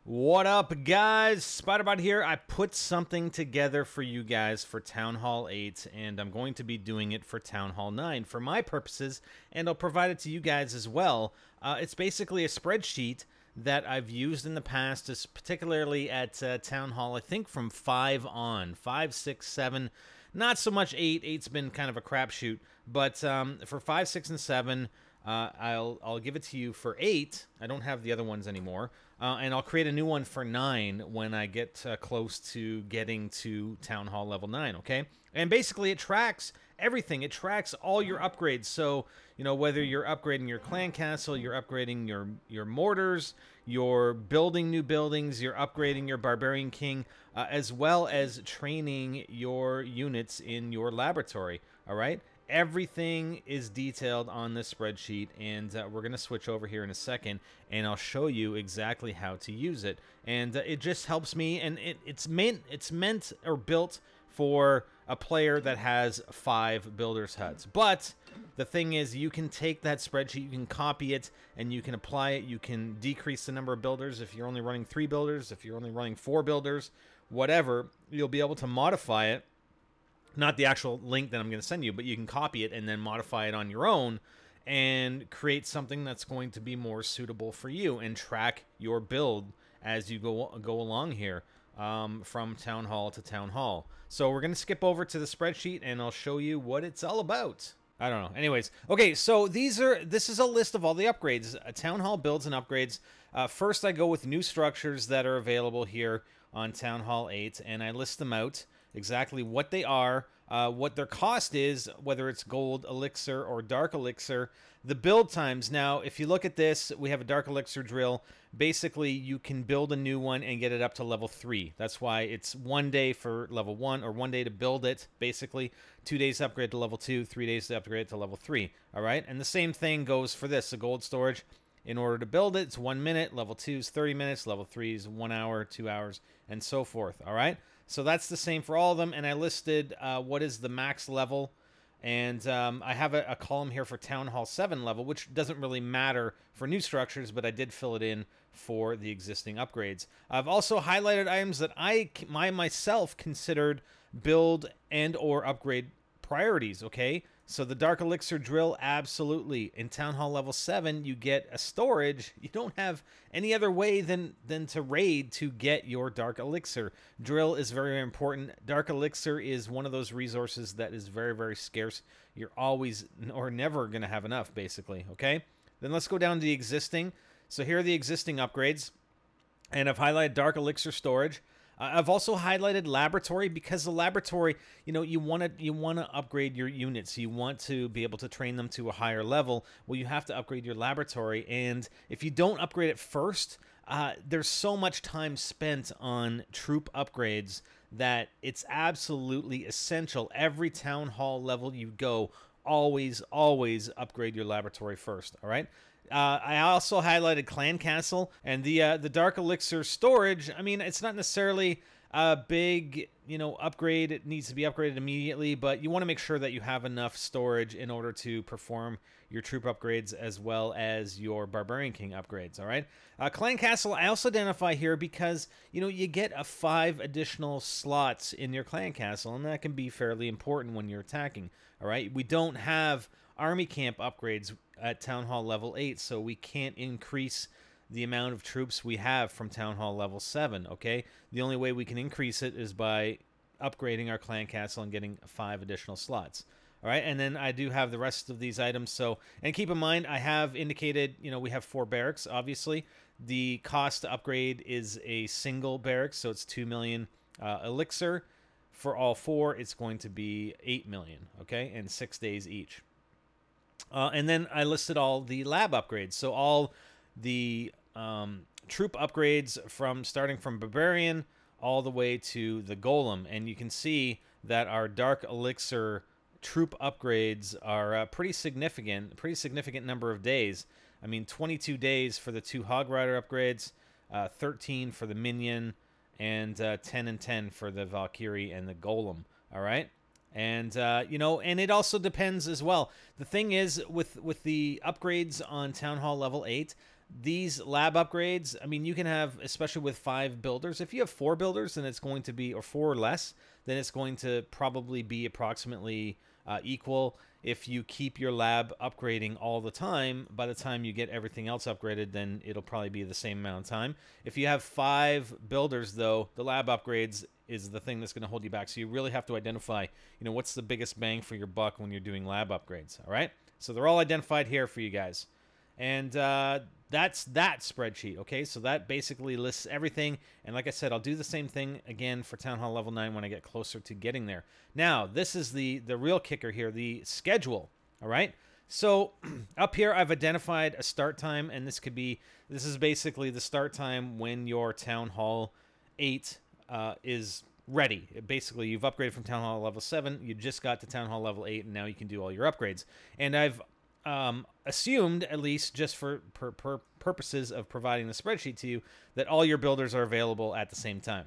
What up, guys? Spiderbot here. I put something together for you guys for Townhall 8, and I'm going to be doing it for Townhall 9 for my purposes, and I'll provide it to you guys as well. It's basically a spreadsheet that I've used in the past, particularly at Townhall, I think from 5 on. 5, 6, 7, not so much 8. 8's been kind of a crapshoot, but for 5, 6, and 7, I'll give it to you for 8. I don't have the other ones anymore. And I'll create a new one for 9 when I get close to getting to Town Hall level 9, okay? And basically it tracks everything. It tracks all your upgrades. So, you know, whether you're upgrading your clan castle, you're upgrading your mortars, you're building new buildings, you're upgrading your barbarian king, as well as training your units in your laboratory, all right? Everything is detailed on this spreadsheet, and we're going to switch over here in a second, and I'll show you exactly how to use it. And it just helps me, and it's meant or built for a player that has 5 builders huts. But the thing is, you can take that spreadsheet, you can copy it, and you can apply it. You can decrease the number of builders if you're only running 3 builders, if you're only running 4 builders, whatever. You'll be able to modify it. Not the actual link that I'm going to send you, but you can copy it and then modify it on your own and create something that's going to be more suitable for you and track your build as you go along here from Town Hall to Town Hall. So we're going to skip over to the spreadsheet and I'll show you what it's all about. I don't know. Anyways, okay, so this is a list of all the upgrades. Town Hall builds and upgrades. First, I go with new structures that are available here on Town Hall 8, and I list them out, exactly what they are, what their cost is, whether it's gold elixir or dark elixir, the build times. Now, if you look at this, we have a dark elixir drill. Basically, you can build a new one and get it up to level 3. That's why it's 1 day for level 1, or 1 day to build it, basically. 2 days to upgrade to level 2, 3 days to upgrade to level 3, all right? And the same thing goes for this, the gold storage. In order to build it, it's 1 minute, level 2 is 30 minutes, level 3 is 1 hour, 2 hours, and so forth, all right? So that's the same for all of them, and I listed what is the max level, and I have a column here for Town Hall 7 level, which doesn't really matter for new structures, but I did fill it in for the existing upgrades. I've also highlighted items that I myself considered build and or upgrade priorities, okay? So the Dark Elixir Drill, absolutely. In Town Hall level 7, you get a storage. You don't have any other way than to raid to get your Dark Elixir. Drill is very, very important. Dark Elixir is one of those resources that is very, very scarce. You're always or never going to have enough, basically, okay? Then let's go down to the existing. So here are the existing upgrades. And I've highlighted Dark Elixir Storage. I've also highlighted laboratory because the laboratory, you know, you want to upgrade your units. You want to be able to train them to a higher level. Well, you have to upgrade your laboratory, and if you don't upgrade it first, there's so much time spent on troop upgrades that it's absolutely essential. Every Town Hall level you go, always upgrade your laboratory first. All right. I also highlighted Clan Castle and the Dark Elixir storage. I mean, it's not necessarily a big, you know, upgrade. It needs to be upgraded immediately, but you want to make sure that you have enough storage in order to perform your troop upgrades as well as your Barbarian King upgrades, all right? Clan Castle, I also identify here because, you know, you get 5 additional slots in your Clan Castle, and that can be fairly important when you're attacking, all right? We don't have army camp upgrades at Town Hall level 8, so we can't increase the amount of troops we have from Town Hall level 7, okay? The only way we can increase it is by upgrading our clan castle and getting 5 additional slots. All right, and then I do have the rest of these items. So, and keep in mind, I have indicated, you know, we have 4 barracks, obviously. The cost to upgrade is a single barracks, so it's 2 million elixir. For all 4, it's going to be 8 million, okay, and 6 days each. And then I listed all the lab upgrades. So all the troop upgrades from starting from Barbarian all the way to the Golem. And you can see that our Dark Elixir troop upgrades are pretty significant number of days. I mean, 22 days for the 2 Hog Rider upgrades, 13 for the Minion, and 10 and 10 for the Valkyrie and the Golem. All right. And, you know, and it also depends as well. The thing is, with the upgrades on Town Hall level 8, these lab upgrades, I mean, you can have, especially with 5 builders, if you have 4 builders, then it's going to be, or 4 or less, then it's going to probably be approximately equal. If you keep your lab upgrading all the time, by the time you get everything else upgraded, then it'll probably be the same amount of time. If you have 5 builders, though, the lab upgrades is the thing that's going to hold you back. So you really have to identify, what's the biggest bang for your buck when you're doing lab upgrades, all right? So they're all identified here for you guys. And that's that spreadsheet, okay? So that basically lists everything. And like I said, I'll do the same thing again for Town Hall Level 9 when I get closer to getting there. Now, this is the real kicker here, the schedule, all right? So up here, I've identified a start time, and this is basically the start time when your Town Hall 8 is ready. Basically, you've upgraded from Town Hall Level 7, you just got to Town Hall Level 8, and now you can do all your upgrades. And I've assumed, at least just for purposes of providing the spreadsheet to you, that all your builders are available at the same time.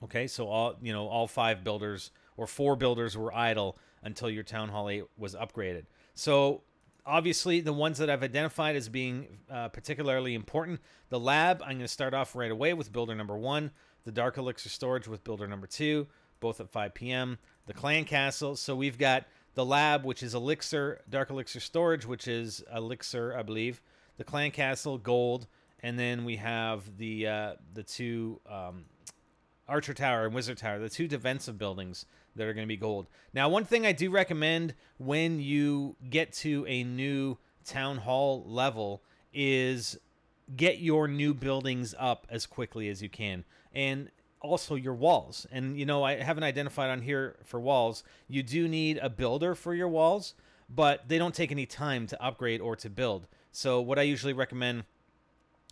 Okay, so all 5 builders or 4 builders were idle until your Town Hall 8 was upgraded. So obviously, the ones that I've identified as being particularly important, the lab, I'm going to start off right away with builder number 1, the Dark Elixir Storage with builder number 2, both at 5 p.m., the Clan Castle. So we've got the lab, which is Elixir, Dark Elixir Storage, which is Elixir, I believe, the Clan Castle, gold, and then we have the 2 Archer Tower and Wizard Tower, the 2 defensive buildings that are going to be gold. Now, one thing I do recommend when you get to a new Town Hall level is get your new buildings up as quickly as you can. And also your walls. And, I haven't identified on here for walls. You do need a builder for your walls, but they don't take any time to upgrade or to build. So what I usually recommend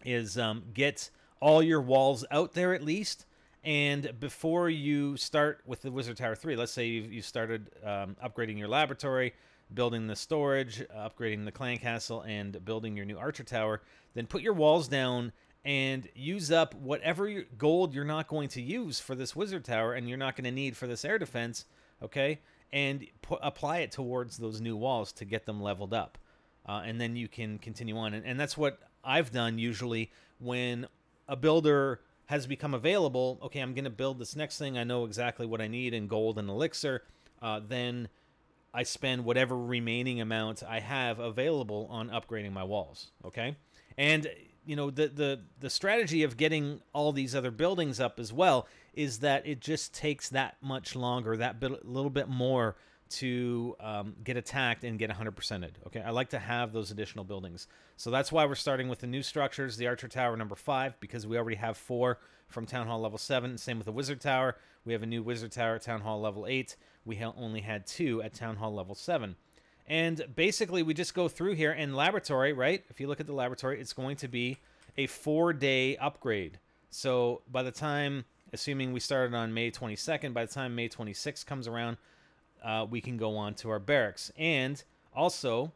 is get all your walls out there at least. And before you start with the Wizard Tower 3, let's say you started upgrading your laboratory, building the storage, upgrading the Clan Castle, and building your new Archer Tower, then put your walls down and use up whatever gold you're not going to use for this Wizard Tower and you're not going to need for this air defense, okay? And apply it towards those new walls to get them leveled up. And then you can continue on. And that's what I've done usually when a builder has become available. Okay, I'm going to build this next thing. I know exactly what I need in gold and elixir. Then I spend whatever remaining amount I have available on upgrading my walls, okay? And the strategy of getting all these other buildings up as well is that it just takes that much longer, little bit more to get attacked and get 100%ed. Okay, I like to have those additional buildings. So that's why we're starting with the new structures, the Archer Tower number 5, because we already have 4 from Town Hall Level 7. Same with the Wizard Tower. We have a new Wizard Tower at Town Hall Level 8. We only had 2 at Town Hall Level 7. And basically, we just go through here, and laboratory, right? If you look at the laboratory, it's going to be a 4-day upgrade. So by the time, assuming we started on May 22nd, by the time May 26th comes around, we can go on to our barracks. And also,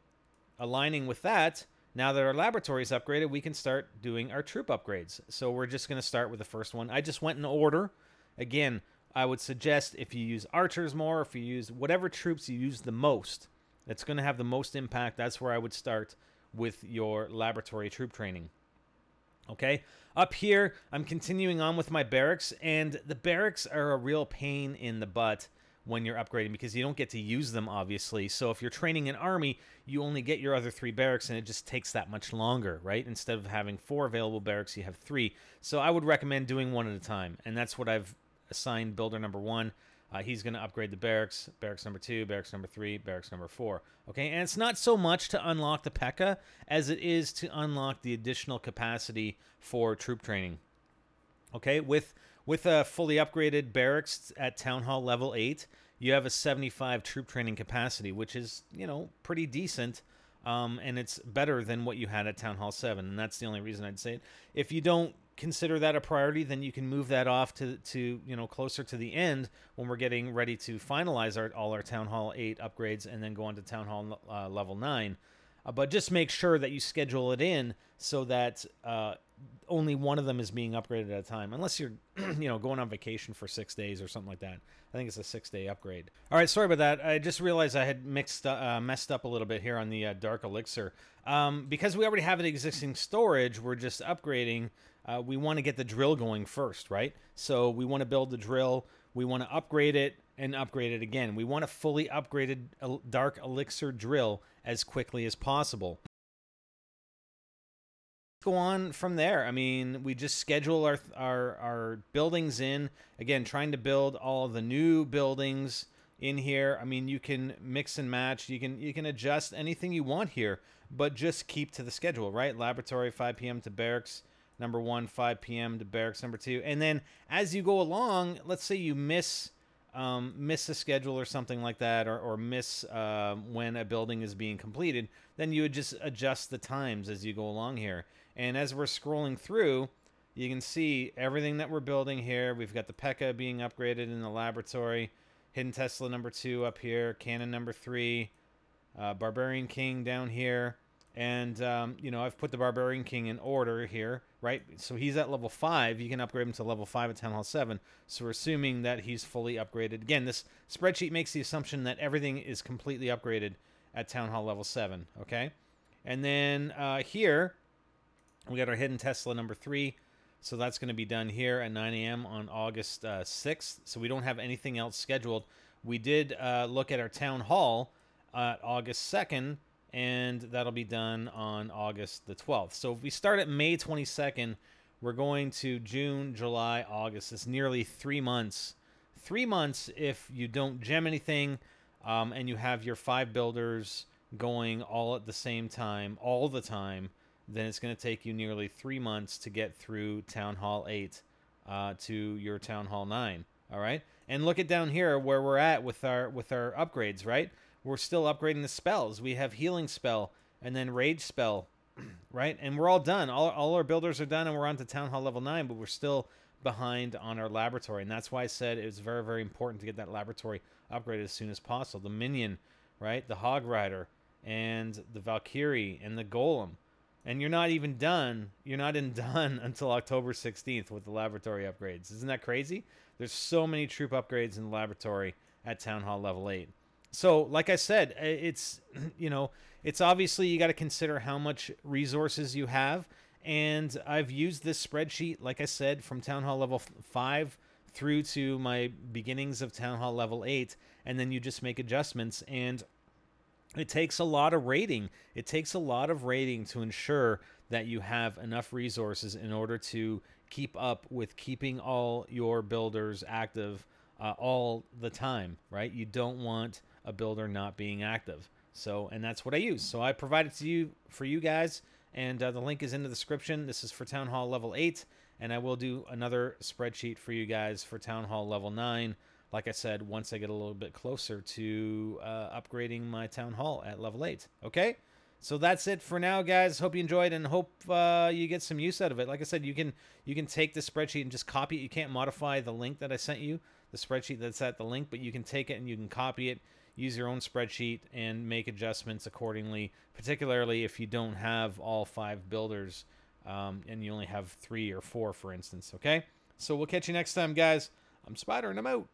aligning with that, now that our laboratory is upgraded, we can start doing our troop upgrades. So we're just going to start with the first one. I just went in order. Again, I would suggest if you use archers more, if you use whatever troops you use the most, that's going to have the most impact. That's where I would start with your laboratory troop training. Okay, up here, I'm continuing on with my barracks, and the barracks are a real pain in the butt when you're upgrading because you don't get to use them, obviously. So if you're training an army, you only get your other 3 barracks, and it just takes that much longer, right? Instead of having 4 available barracks, you have 3. So I would recommend doing one at a time, and that's what I've assigned builder number 1. He's going to upgrade the barracks, barracks number 2, barracks number 3, barracks number 4. Okay, and it's not so much to unlock the P.E.K.K.A. as it is to unlock the additional capacity for troop training. Okay, with a fully upgraded barracks at Town Hall Level 8, you have a 75 troop training capacity, which is, pretty decent, and it's better than what you had at Town Hall 7, and that's the only reason I'd say it. If you don't consider that a priority, then you can move that off to closer to the end when we're getting ready to finalize all our Town Hall 8 upgrades and then go on to Town Hall Level 9. But just make sure that you schedule it in so that only one of them is being upgraded at a time, unless you're going on vacation for 6 days or something like that. I think it's a 6-day upgrade. All right, sorry about that. I just realized I had messed up a little bit here on the Dark Elixir. Because we already have an existing storage, we're just upgrading. We want to get the drill going first, right? So we want to build the drill. We want to upgrade it and upgrade it again. We want a fully upgraded Dark Elixir drill as quickly as possible. Go on from there. I mean, we just schedule our buildings in. Again, trying to build all the new buildings in here. I mean, you can mix and match. You can adjust anything you want here, but just keep to the schedule, right? Laboratory 5 p.m. to barracks number 1, 5 p.m. to barracks number 2. And then as you go along, let's say you miss a schedule or something like that, or miss when a building is being completed, then you would just adjust the times as you go along here. And as we're scrolling through, you can see everything that we're building here. We've got the P.E.K.K.A. being upgraded in the laboratory, Hidden Tesla number 2 up here, Cannon number 3, Barbarian King down here. And, I've put the Barbarian King in order here, right? So he's at level 5. You can upgrade him to level 5 at Townhall 7. So we're assuming that he's fully upgraded. Again, this spreadsheet makes the assumption that everything is completely upgraded at Townhall level 7, okay? And then here, we got our Hidden Tesla number 3. So that's going to be done here at 9 a.m. on August 6th. So we don't have anything else scheduled. We did look at our Town Hall August 2nd. And that'll be done on August the 12th. So if we start at May 22nd, we're going to June, July, August. It's nearly 3 months. 3 months if you don't gem anything and you have your 5 builders going all at the same time, all the time, then it's going to take you nearly 3 months to get through Town Hall 8 to your Town Hall 9. All right? And look at down here where we're at with our upgrades, right? We're still upgrading the spells. We have healing spell and then rage spell, right? And we're all done. All our builders are done and we're on to Town Hall level 9, but we're still behind on our laboratory. And that's why I said it was very, very important to get that laboratory upgraded as soon as possible. The minion, right? The Hog Rider and the Valkyrie and the Golem. And you're not even done. You're not even done until October 16th with the laboratory upgrades. Isn't that crazy? There's so many troop upgrades in the laboratory at Town Hall level 8. So, like I said, it's obviously you got to consider how much resources you have. And I've used this spreadsheet, like I said, from Town Hall level 5 through to my beginnings of Town Hall level 8. And then you just make adjustments. And it takes a lot of rating. It takes a lot of rating to ensure that you have enough resources in order to keep up with keeping all your builders active all the time, right? You don't want a builder not being active. So, and that's what I use. So I provide it to you for you guys, and the link is in the description. This is for Town Hall level 8, and I will do another spreadsheet for you guys for Town Hall level 9. Like I said, once I get a little bit closer to upgrading my Town Hall at level 8. Okay? So that's it for now, guys. Hope you enjoyed and hope you get some use out of it. Like I said, you can take this spreadsheet and just copy it. You can't modify the link that I sent you, the spreadsheet that's at the link, but you can take it and you can copy it, use your own spreadsheet, and make adjustments accordingly, particularly if you don't have all 5 builders and you only have 3 or 4, for instance, okay? So we'll catch you next time, guys. I'm Spider, and I'm out.